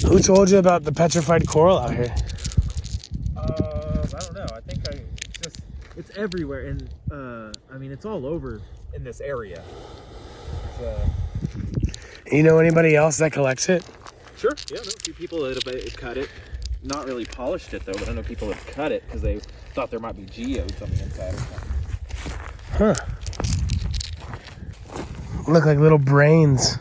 Who told you about the petrified coral out here? I don't know. I think it's everywhere, and I mean it's all over in this area. You know anybody else that collects it? Sure. Yeah, I know a few people that have cut it. Not really polished it though, but I know people have cut it because they thought there might be geodes on the inside or something. Huh. Look like little brains.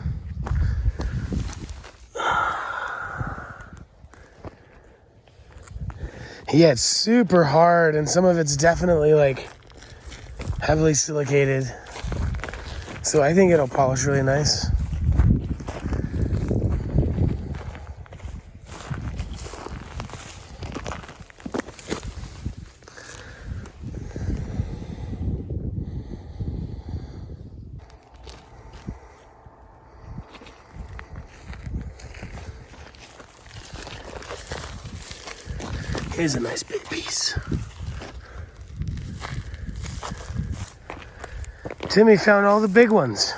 Yeah, it's super hard, and some of it's definitely like heavily silicated. So I think it'll polish really nice. Here's a nice big piece. Timmy found all the big ones.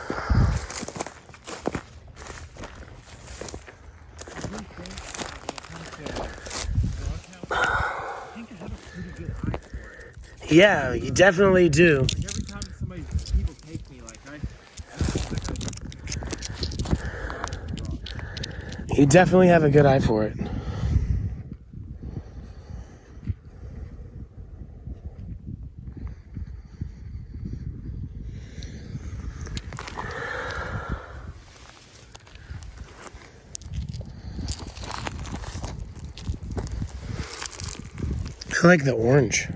Yeah, you definitely do. Like every time people take me, like You definitely have a good eye for it. I like the orange.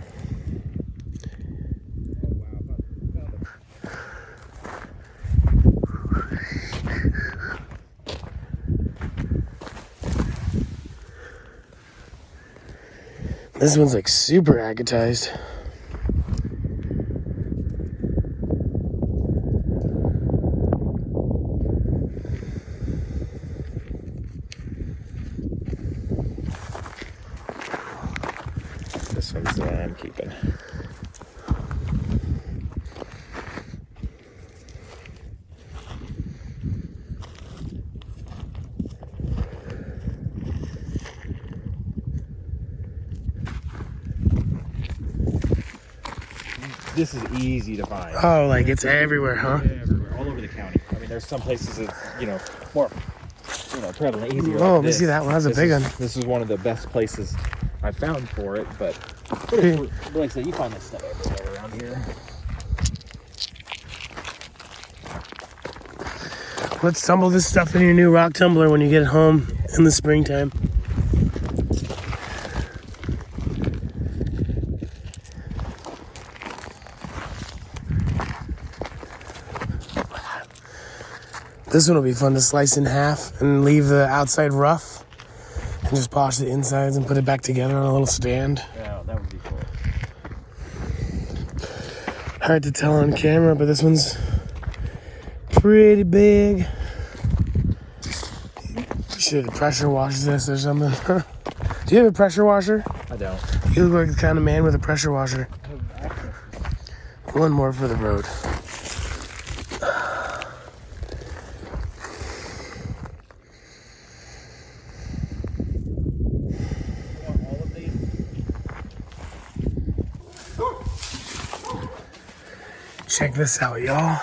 This one's like super agatized. This one's the one I'm keeping. This is easy to find. Oh, like it's everywhere, huh? Everywhere, all over the county. I mean, there's some places that, more, prevalent, easier. Oh, like let me this. see that one. That's a big one. This is one of the best places I found for it, but like I said, you find this stuff everywhere around here. Let's tumble this stuff in your new rock tumbler when you get home in the springtime. This one will be fun to slice in half and leave the outside rough and just polish the insides and put it back together on a little stand. Yeah, that would be cool. Hard to tell on camera, but this one's pretty big. Should pressure wash this or something. Do you have a pressure washer? I don't. You look like the kind of man with a pressure washer. One more for the road. Check this out, y'all.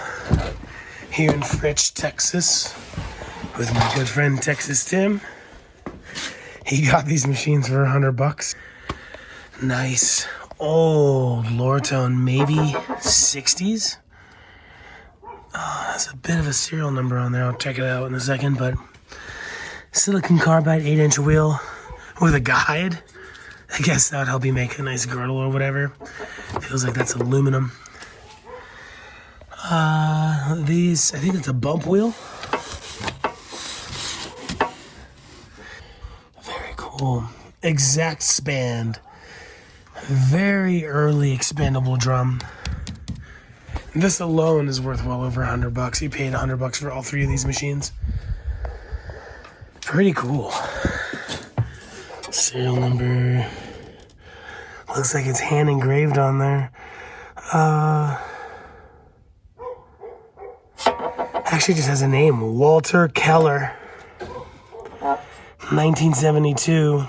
Here in Fritch, Texas, with my good friend Texas Tim. He got these machines for $100. Nice old Lortone, maybe 60s. Oh, that's a bit of a serial number on there. I'll check it out in a second, but silicon carbide 8-inch wheel with a guide. I guess that would help you make a nice girdle or whatever. Feels like that's aluminum. These, I think it's a bump wheel. Very cool. Exact span. Very early expandable drum. This alone is worth well over $100. He paid $100 for all three of these machines. Pretty cool. Serial number. Looks like it's hand engraved on there. Actually just has a name, Walter Keller. 1972,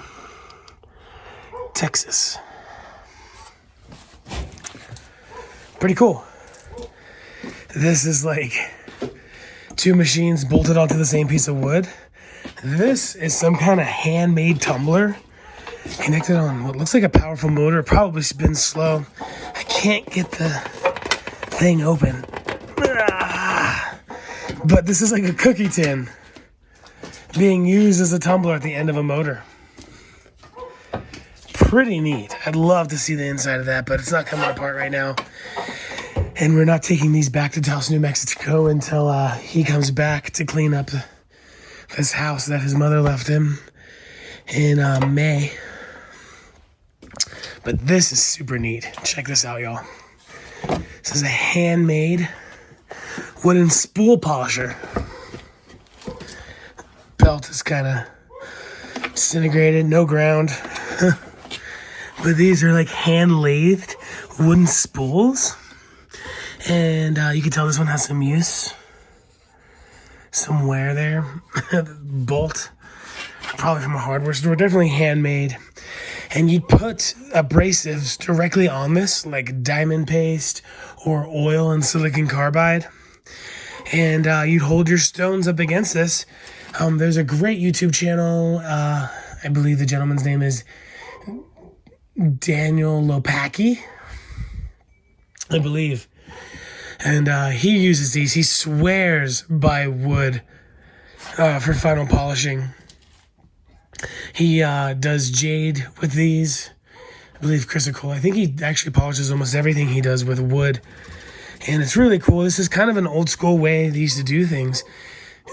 Texas. Pretty cool. This is like 2 machines bolted onto the same piece of wood. This is some kind of handmade tumbler connected on what looks like a powerful motor. It probably spins slow. I can't get the thing open. But this is like a cookie tin being used as a tumbler at the end of a motor. Pretty neat. I'd love to see the inside of that, but it's not coming apart right now. And we're not taking these back to Taos, New Mexico until he comes back to clean up this house that his mother left him in May. But this is super neat. Check this out, y'all. This is a handmade wooden spool polisher. Belt is kind of disintegrated, no ground. But these are like hand-lathed wooden spools. And you can tell this one has some use. Some wear there. Bolt. Probably from a hardware store. Definitely handmade. And you'd put abrasives directly on this, like diamond paste or oil and silicon carbide. And you'd hold your stones up against this. There's a great YouTube channel. I believe the gentleman's name is Daniel Lopacki, I believe. And he uses these. He swears by wood for final polishing. He does jade with these. I believe chrysocolla. I think he actually polishes almost everything he does with wood. And it's really cool. This is kind of an old school way they used to do things.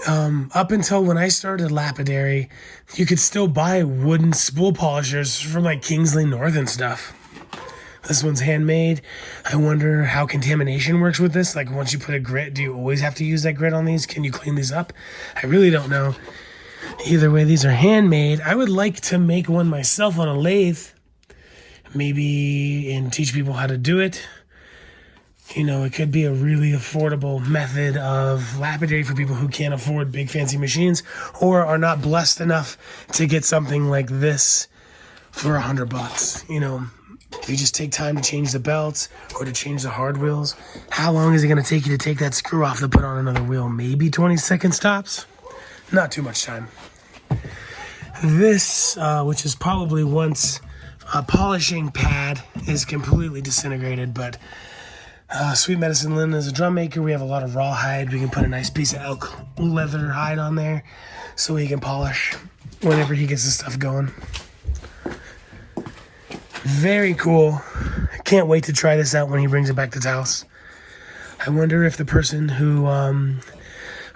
Up until when I started Lapidary, you could still buy wooden spool polishers from like Kingsley North and stuff. This one's handmade. I wonder how contamination works with this. Like once you put a grit, do you always have to use that grit on these? Can you clean these up? I really don't know. Either way, these are handmade. I would like to make one myself on a lathe. Maybe and teach people how to do it. You know, it could be a really affordable method of lapidary for people who can't afford big fancy machines or are not blessed enough to get something like this for $100. You know, if you just take time to change the belts or to change the hard wheels, how long is it going to take you to take that screw off to put on another wheel? Maybe 20 seconds tops? Not too much time. This, which is probably once a polishing pad, is completely disintegrated, but Sweet Medicine Lynn is a drum maker. We have a lot of rawhide. We can put a nice piece of elk leather hide on there so he can polish whenever he gets the stuff going. Very cool. I can't wait to try this out when he brings it back to Taos. I wonder if the person who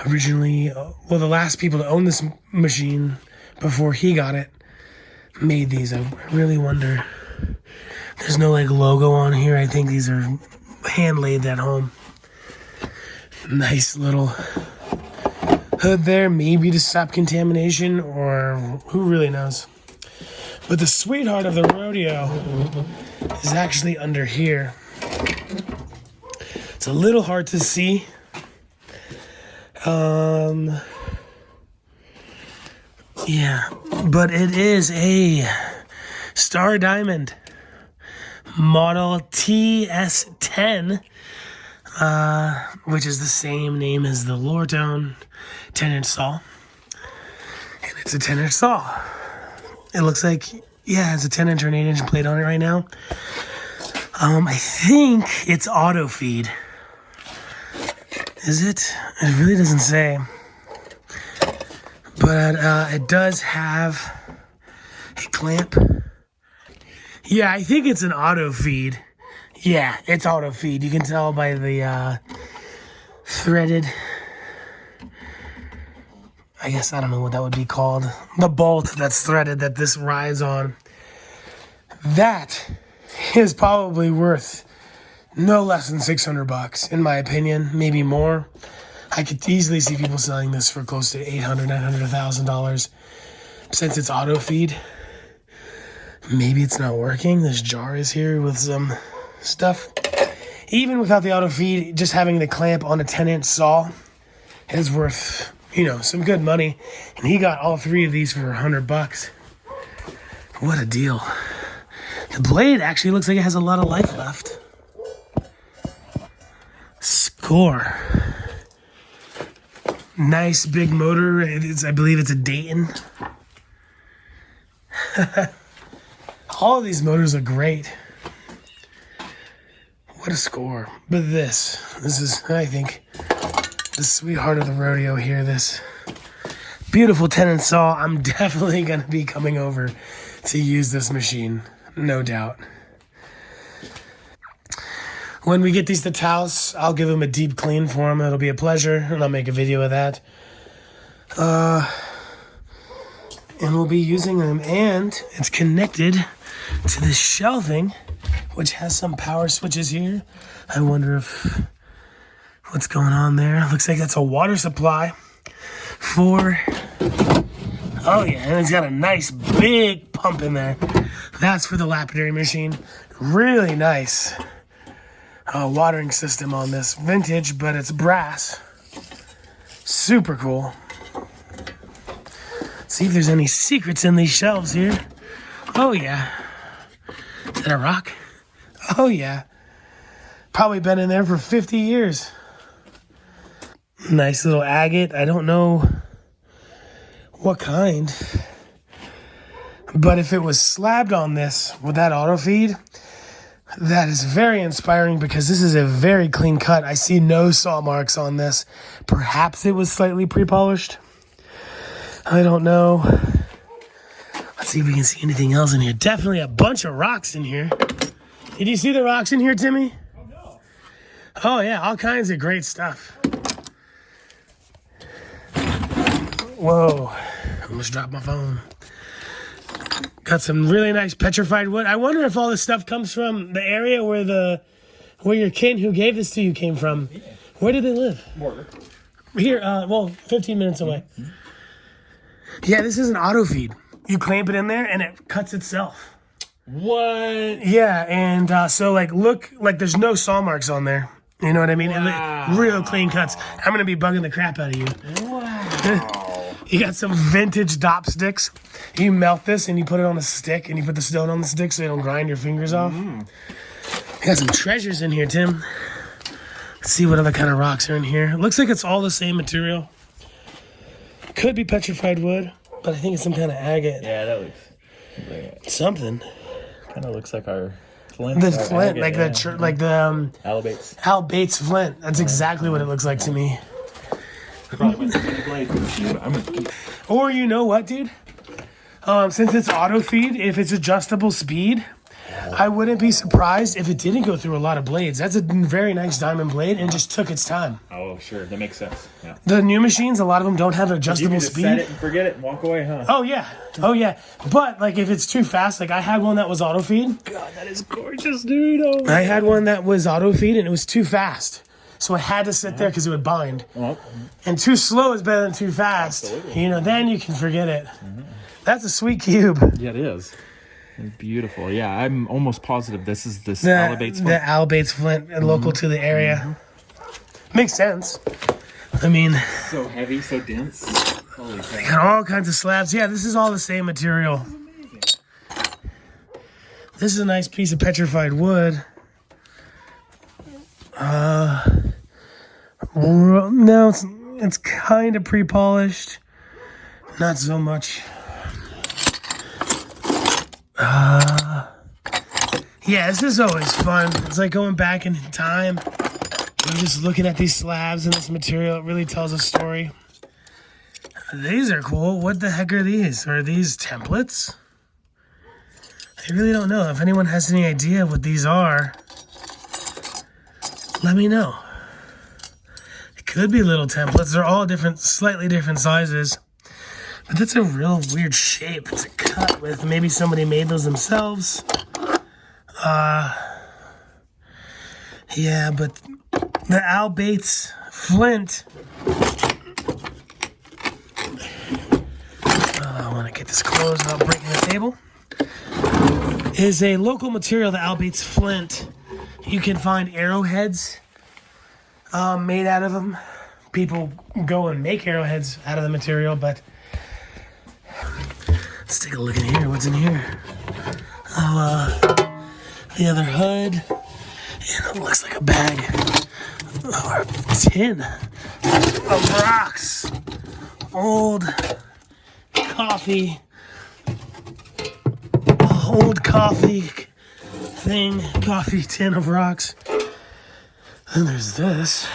originally, the last people to own this machine before he got it, made these. I really wonder. There's no like logo on here. I think these are hand laid at home. Nice little hood there, maybe to stop contamination, or who really knows. But the sweetheart of the rodeo is actually under here. It's a little hard to see. Yeah, but it is a Star Diamond Model TS10, which is the same name as the Lortone 10-inch saw. And it's a 10-inch saw. It looks like, yeah, it's a 10-inch or an 8-inch plate on it right now. I think it's auto feed. Is it? It really doesn't say. But it does have a clamp. Yeah, I think it's an auto feed. Yeah, it's auto feed. You can tell by the threaded, I guess, I don't know what that would be called. The bolt that's threaded that this rides on. That is probably worth no less than $600 in my opinion, maybe more. I could easily see people selling this for close to $800, $900, $1,000 since it's auto feed. Maybe it's not working. This jar is here with some stuff. Even without the auto feed, just having the clamp on a 10-inch saw is worth you know, some good money. And he got all 3 of these for $100. What a deal. The blade actually looks like it has a lot of life left. Score. Nice big motor. I believe it's a Dayton. All of these motors are great. What a score. But this is, I think, the sweetheart of the rodeo here. This beautiful tenon saw. I'm definitely going to be coming over to use this machine. No doubt. When we get these to Taos, I'll give them a deep clean for them. It'll be a pleasure, and I'll make a video of that. And we'll be using them, and it's connected to this shelving, which has some power switches here. I wonder if what's going on there. Looks like that's a water supply for, oh yeah, and it's got a nice big pump in there. That's for the lapidary machine. Really nice watering system on this. Vintage, but it's brass. Super cool. See if there's any secrets in these shelves here. Oh yeah. Is that a rock? Oh yeah. Probably been in there for 50 years. Nice little agate. I don't know what kind. But if it was slabbed on this with that auto feed, that is very inspiring because this is a very clean cut. I see no saw marks on this. Perhaps it was slightly pre-polished. I don't know. Let's see if we can see anything else in here. Definitely a bunch of rocks in here. Did you see the rocks in here, Timmy? Oh, no. Oh, yeah. All kinds of great stuff. Whoa. Almost dropped my phone. Got some really nice petrified wood. I wonder if all this stuff comes from the area where your kin who gave this to you came from. Yeah. Where did they live? Mortar. Here, 15 minutes away. Mm-hmm. Yeah, this is an auto feed. You clamp it in there and it cuts itself. What? Yeah, and so look, there's no saw marks on there. You know what I mean? Wow. Real clean cuts. I'm gonna be bugging the crap out of you. Wow. You got some vintage dop sticks. You melt this and you put it on a stick and you put the stone on the stick so you don't grind your fingers off. You got some treasures in here, Tim. Let's see what other kind of rocks are in here. It looks like it's all the same material. Could be petrified wood, but I think it's some kind of agate. Yeah, that looks like something. Kind of looks like our flint. The flint, agate, like the Al Bates flint. That's exactly what it looks like to me. Probably went to the blade. Or you know what, dude? Since it's auto feed, if it's adjustable speed, I wouldn't be surprised if it didn't go through a lot of blades. That's a very nice diamond blade and just took its time. Oh, sure. That makes sense. Yeah. The new machines, a lot of them don't have adjustable you can just speed. set it and forget it and walk away, huh? Oh, yeah. Oh, yeah. But, if it's too fast, I had one that was auto feed. God, that is gorgeous, dude. Oh, I had one that was auto feed and it was too fast. So I had to sit there because it would bind. And too slow is better than too fast. Absolutely. Then you can forget it. That's a sweet cube. Yeah, it is. Beautiful. Yeah, I'm almost positive this is Al Bates flint. The Al Bates flint, local to the area. Makes sense. I mean, so heavy, so dense. Holy cow. Got all kinds of slabs. Yeah, this is all the same material. This is a nice piece of petrified wood. No, it's kind of pre-polished. Not so much. Yeah, this is always fun. It's like going back in time. You're just looking at these slabs and this material. It really tells a story. These are cool. What the heck are these? Are these templates? I really don't know. If anyone has any idea what these are, let me know. It could be little templates. They're all different, slightly different sizes. But that's a real weird shape to cut with. Maybe somebody made those themselves. Yeah, but the Al Bates flint. I want to get this closed without breaking the table. Is a local material, the Al Bates flint. You can find arrowheads made out of them. people go and make arrowheads out of the material, but let's take a look in here. What's in here? Oh, the other hood. And it looks like a bag or a tin of rocks. Old coffee thing, coffee tin of rocks. And there's this.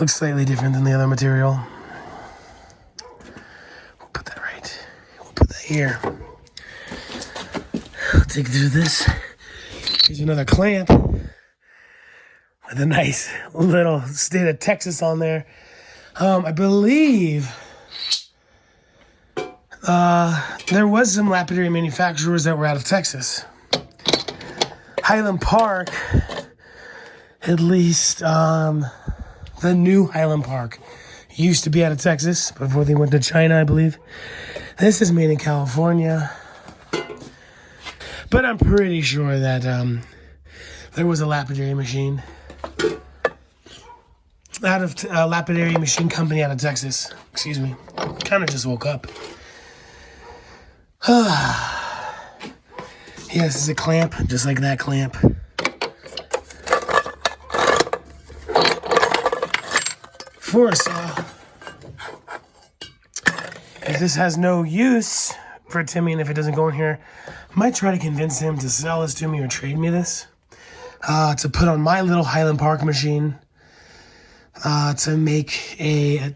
Looks slightly different than the other material. We'll put that right. We'll put that here. I'll take you through this. Here's another clamp with a nice little state of Texas on there. I believe there was some lapidary manufacturers that were out of Texas. Highland Park, at least the new Highland Park, used to be out of Texas before they went to China, I believe. This is made in California. But I'm pretty sure that there was a lapidary machine out of lapidary machine company out of Texas. Excuse me. Kind of just woke up. Yeah, this is a clamp, just like that clamp. For a saw. If this has no use for Timmy, and if it doesn't go in here, I might try to convince him to sell this to me or trade me this to put on my little Highland Park machine to make a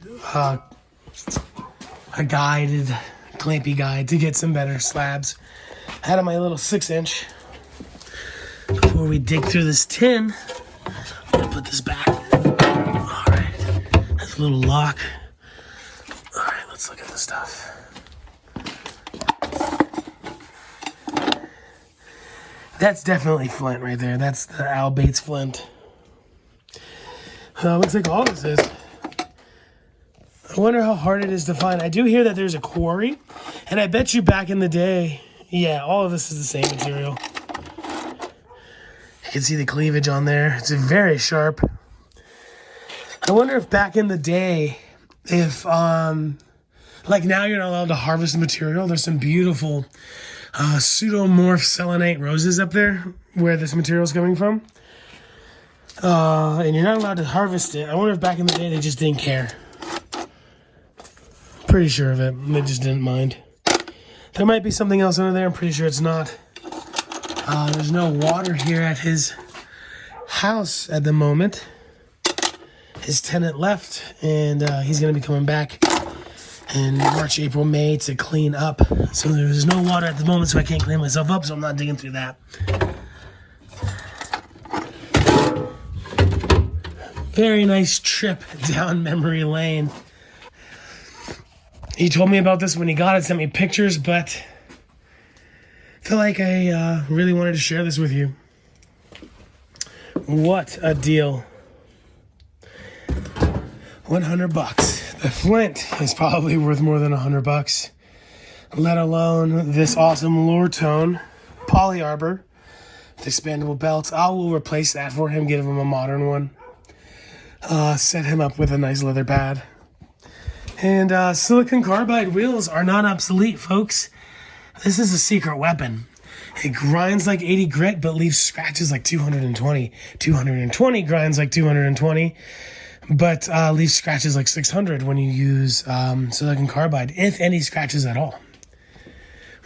guided, clampy guide to get some better slabs out of my little 6-inch. Before we dig through this tin, I'm gonna put this back. All right, that's a little lock. All right, let's look at this stuff. That's definitely flint right there. That's the Al Bates flint. Looks like all this is. I wonder how hard it is to find. I do hear that there's a quarry, and I bet you back in the day, yeah, all of this is the same material. You can see the cleavage on there. It's very sharp. I wonder if back in the day, if, like now you're not allowed to harvest the material. There's some beautiful pseudomorph selenite roses up there where this material is coming from. And you're not allowed to harvest it. I wonder if back in the day they just didn't care. Pretty sure of it. They just didn't mind. There might be something else under there. I'm pretty sure it's not. There's no water here at his house at the moment. His tenant left, and he's going to be coming back in March, April, May to clean up. So there's no water at the moment, so I can't clean myself up, so I'm not digging through that. Very nice trip down memory lane. He told me about this when he got it, sent me pictures, but I feel like I really wanted to share this with you. What a deal. $100. The flint is probably worth more than $100, let alone this awesome lure tone poly arbor with expandable belts. I will replace that for him, give him a modern one. Set him up with a nice leather pad. And silicon carbide wheels are not obsolete, folks. This is a secret weapon. It grinds like 80 grit, but leaves scratches like 220. 220 grinds like 220, but leaves scratches like 600 when you use silicon carbide, if any scratches at all.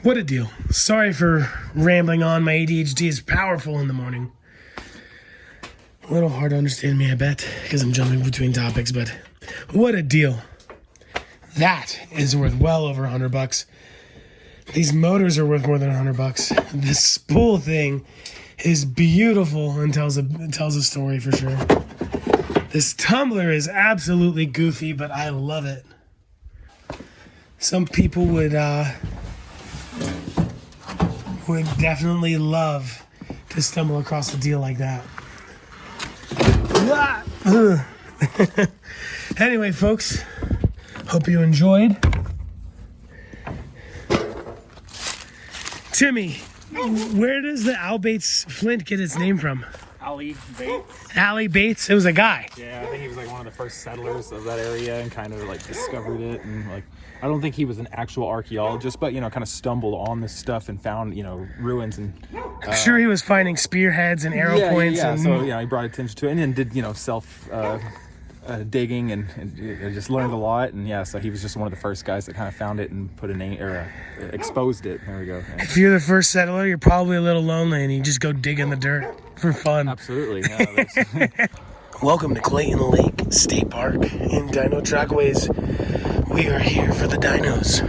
What a deal. Sorry for rambling on. My ADHD is powerful in the morning. A little hard to understand me, I bet, because I'm jumping between topics, but what a deal. That is worth well over $100. These motors are worth more than $100. This spool thing is beautiful and tells a story for sure. This tumbler is absolutely goofy, but I love it. Some people would definitely love to stumble across a deal like that. Anyway, folks, hope you enjoyed. Timmy, Where does the Al Bates flint get its name from? Ali Bates. Allie Bates? It was a guy. Yeah, I think he was like one of the first settlers of that area and kind of like discovered it. And like, I don't think he was an actual archaeologist, but, you know, kind of stumbled on this stuff and found, you know, ruins. And I'm sure he was finding spearheads and arrow points. Yeah. And... So, you know, he brought attention to it and then did, you know, self digging and just learned a lot. And yeah, so he was just one of the first guys that kind of found it and put a name or exposed it. There we go. Yeah. If you're the first settler, you're probably a little lonely and you just go dig in the dirt for fun. Absolutely. Yeah, Welcome to Clayton Lake State Park in Dino Trackways. We are here for the dinos.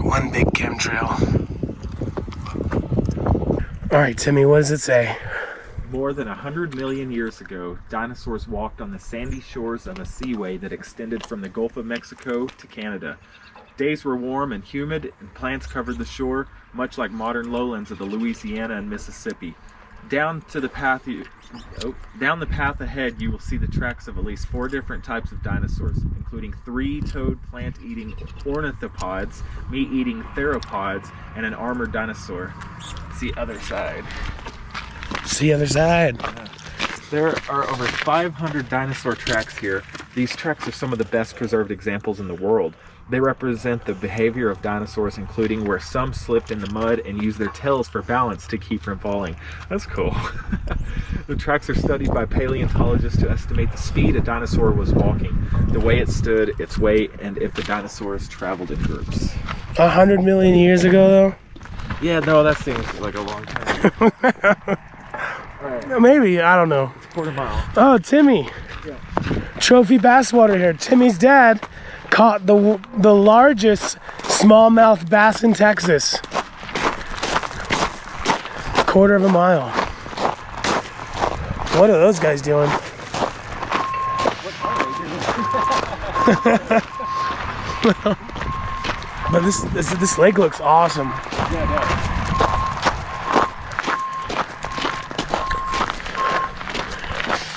One big chemtrail. All right, Timmy, what does it say? More than 100 million years ago, dinosaurs walked on the sandy shores of a seaway that extended from the Gulf of Mexico to Canada. Days were warm and humid, and plants covered the shore, much like modern lowlands of the Louisiana and Mississippi. Down the path ahead, you will see the tracks of at least 4 different types of dinosaurs, including 3-toed plant-eating ornithopods, meat-eating theropods, and an armored dinosaur. It's the other side. It's the other side. Yeah. There are over 500 dinosaur tracks here. These tracks are some of the best preserved examples in the world. They represent the behavior of dinosaurs, including where some slipped in the mud and used their tails for balance to keep from falling. That's cool. The tracks are studied by paleontologists to estimate the speed a dinosaur was walking, the way it stood, its weight, and if the dinosaurs traveled in groups. 100 million years ago, though? Yeah, no, that seems like a long time. Right. Maybe, I don't know. It's a quarter mile. Oh, Timmy. Yeah. Trophy basswater here. Timmy's dad caught the largest smallmouth bass in Texas. Quarter of a mile. What are those guys doing? But this lake looks awesome. Yeah, it does.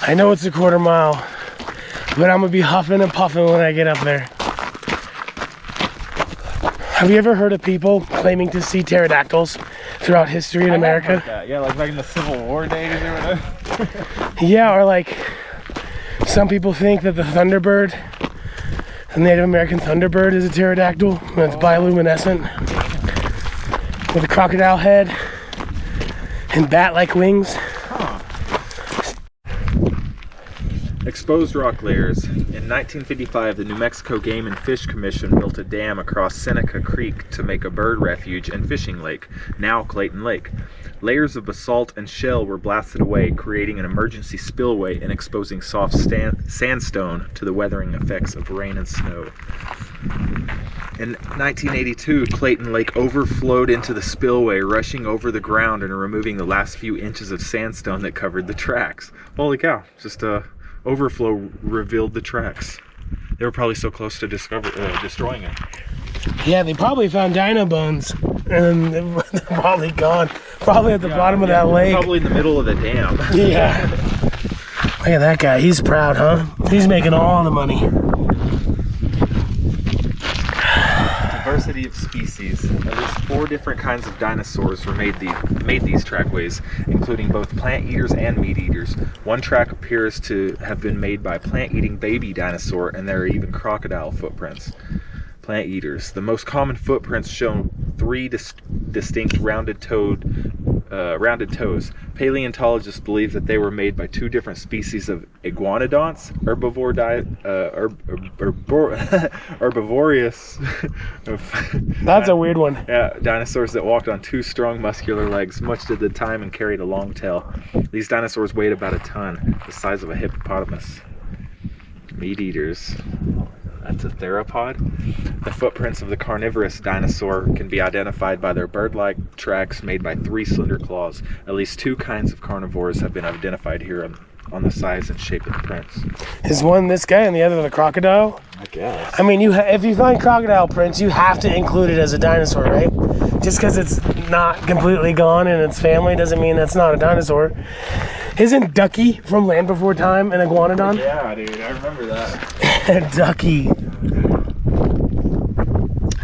I know it's a quarter mile, but I'm gonna be huffing and puffing when I get up there. Have you ever heard of people claiming to see pterodactyls throughout history in America? Like that. Yeah, like back in the Civil War days or whatever. Yeah, or like some people think that the Thunderbird, the Native American Thunderbird, is a pterodactyl and it's bioluminescent with a crocodile head and bat-like wings. Exposed rock layers. In 1955, the New Mexico Game and Fish Commission built a dam across Seneca Creek to make a bird refuge and fishing lake, now Clayton Lake. Layers of basalt and shell were blasted away, creating an emergency spillway and exposing soft sandstone to the weathering effects of rain and snow. In 1982, Clayton Lake overflowed into the spillway, rushing over the ground and removing the last few inches of sandstone that covered the tracks. Holy cow, just overflow revealed the tracks. They were probably so close to destroying it. Yeah, they probably found dino bones and they're probably gone. Probably at the bottom of that lake. Probably in the middle of the dam. Yeah. Look at that guy. He's proud, huh? He's making all the money. Diversity of species. At least 4 different kinds of dinosaurs were made these trackways, including both plant eaters and meat eaters. One track appears to have been made by a plant-eating baby dinosaur, and there are even crocodile footprints. Plant eaters. The most common footprints show 3 distinct rounded toes. Paleontologists believe that they were made by 2 different species of iguanodonts, herbivorous. That's a weird one. Yeah, dinosaurs that walked on 2 strong muscular legs much of the time and carried a long tail. These dinosaurs weighed about a ton, the size of a hippopotamus. Meat eaters. That's a theropod. The footprints of the carnivorous dinosaur can be identified by their bird-like tracks made by 3 slender claws. At least 2 kinds of carnivores have been identified here on the size and shape of the prints. Is one this guy and the other the crocodile? I guess. I mean, if you find crocodile prints, you have to include it as a dinosaur, right? Just because it's not completely gone in its family doesn't mean that's not a dinosaur. Isn't Ducky from Land Before Time an iguanodon? Yeah, dude, I remember that. Ducky.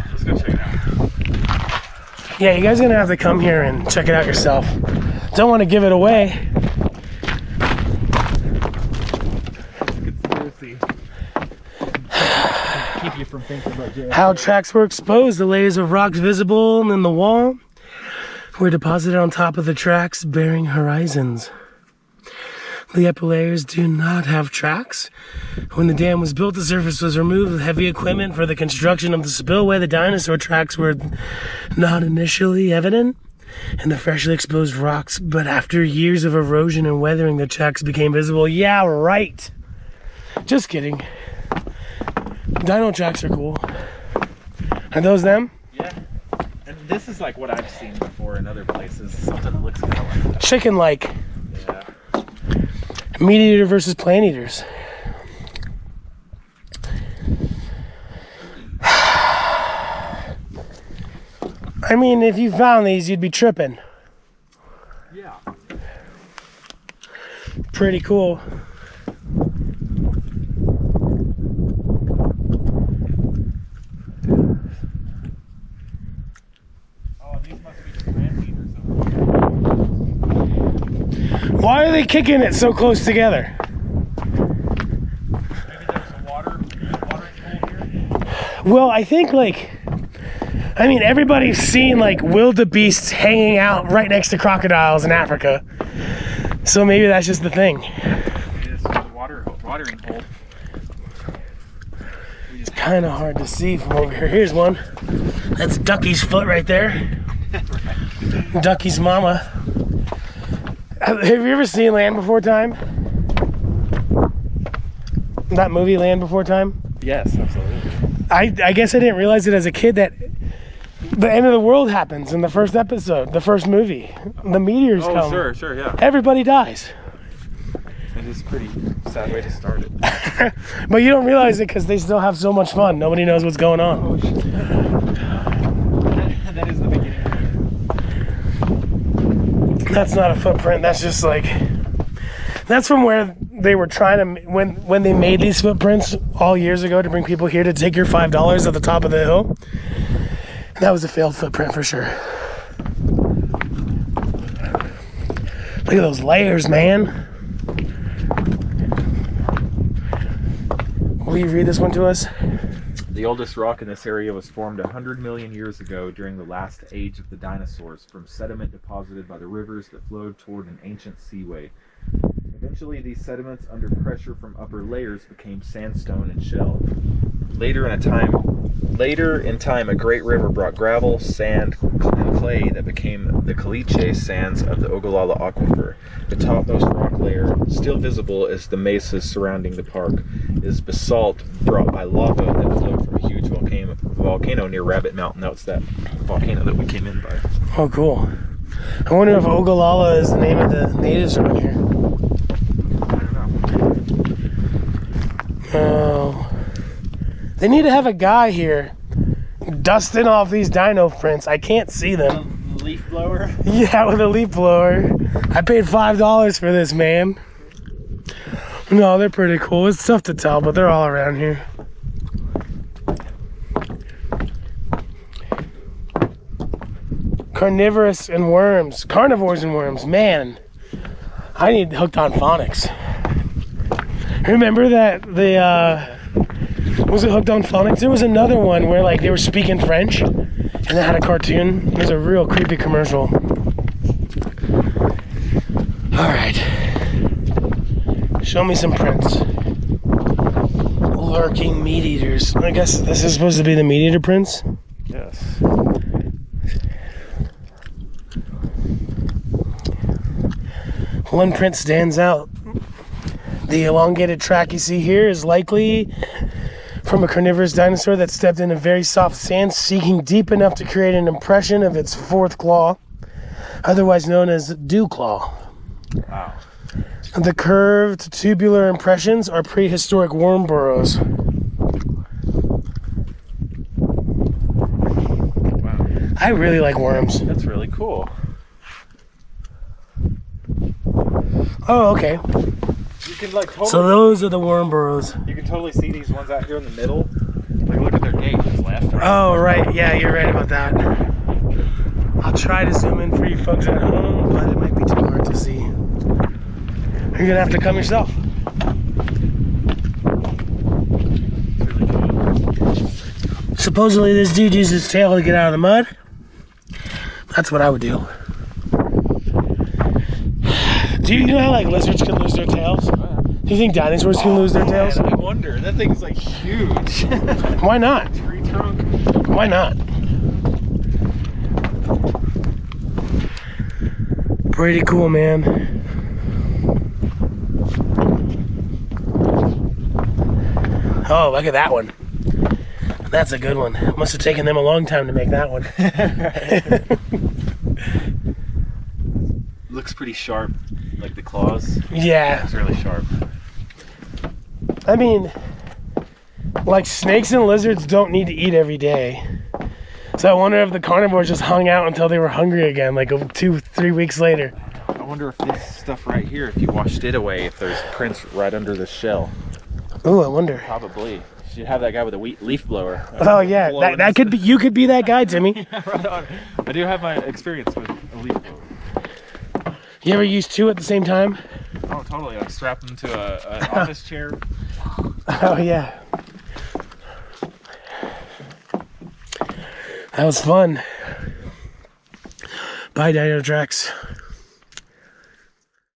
Let's go check it Yeah, you guys are gonna have to come here and check it out yourself. Don't want to give it away. Conspiracy. Keep you from thinking about jail. How tracks were exposed. The layers of rocks visible in the wall were deposited on top of the tracks, bearing horizons. The upper layers do not have tracks. When the dam was built, the surface was removed with heavy equipment for the construction of the spillway. The dinosaur tracks were not initially evident in the freshly exposed rocks, but after years of erosion and weathering, the tracks became visible. Yeah, right. Just kidding. Dino tracks are cool. Are those them? Yeah. And this is like what I've seen before in other places. Something that looks kind of like that. Chicken-like. Yeah. Meat eater versus plant eaters. I mean, if you found these, you'd be tripping. Yeah. Pretty cool. Oh, these must be the plant eaters. Why are they kicking it so close together? Maybe there's a watering hole here. Well, I think everybody's seen like wildebeests hanging out right next to crocodiles in Africa. So maybe that's just the thing. Maybe this is a watering hole. It's kind of hard to see from over here. Here's one. That's Ducky's foot right there. Ducky's mama. Have you ever seen Land Before Time? That movie, Land Before Time? Yes, absolutely. I guess I didn't realize it as a kid that the end of the world happens in the first episode, the first movie. The meteors come. Oh, sure, yeah. Everybody dies. It is a pretty sad way to start it. But you don't realize it because they still have so much fun. Nobody knows what's going on. Oh, shit. That is the beginning. That's not a footprint. That's just like... That's from where they were trying to... When they made these footprints all years ago to bring people here to take your $5 at the top of the hill. That was a failed footprint for sure. Look at those layers, man. Will you read this one to us? The oldest rock in this area was formed 100 million years ago during the last age of the dinosaurs from sediment deposited by the rivers that flowed toward an ancient seaway. Eventually, these sediments, under pressure from upper layers, became sandstone and shell. Later in time, a great river brought gravel, sand, and clay that became the caliche sands of the Ogallala Aquifer. The topmost rock layer, still visible as the mesas surrounding the park, is basalt brought by lava that flowed from a huge volcano near Rabbit Mountain. That's that volcano that we came in by. Oh, cool. I wonder if Ogallala is the name of the natives around here. I don't know. Oh. They need to have a guy here dusting off these dino prints. I can't see them. Leaf blower? Yeah, with a leaf blower. I paid $5 for this, man. No, they're pretty cool. It's tough to tell, but they're all around here. Carnivores and worms. Man, I need hooked on phonics. Remember that was it Hooked on Phonics? There was another one where like they were speaking French and they had a cartoon. It was a real creepy commercial. Alright. Show me some prints. Lurking meat eaters. I guess this is supposed to be the meat eater prints? Yes. One print stands out. The elongated track you see here is likely from a carnivorous dinosaur that stepped into very soft sand, seeking deep enough to create an impression of its fourth claw, otherwise known as dew claw. Wow. The curved tubular impressions are prehistoric worm burrows. Wow. I really like worms. That's really cool. Oh, okay. You can like totally. So those are the worm burrows. You can totally see these ones out here in the middle. Like look at their gait, just left. Right. Oh, right. Yeah, you're right about that. I'll try to zoom in for you folks at home, but it might be too hard to see. You're gonna have to come yourself. Supposedly this dude used his tail to get out of the mud. That's what I would do. Do you know how like lizards can lose their tails? Do you think dinosaurs can lose their tails? I wonder. That thing's like huge. Why not? Tree trunk. Why not? Pretty cool, man. Oh, look at that one. That's a good one. Must have taken them a long time to make that one. Looks pretty sharp, like the claws. Yeah. It's really sharp. I mean, like snakes and lizards don't need to eat every day. So I wonder if the carnivores just hung out until they were hungry again, like 2-3 weeks later. I wonder if this stuff right here, if you washed it away, if there's prints right under the shell. Oh, I wonder. Probably. You should have that guy with a leaf blower. Oh yeah, that could be. You could be that guy, Timmy. Yeah, right on. I do have my experience with a leaf blower. You ever use two at the same time? Oh, totally. Like strap them to an office chair. Oh yeah. That was fun. Bye, Dino Tracks.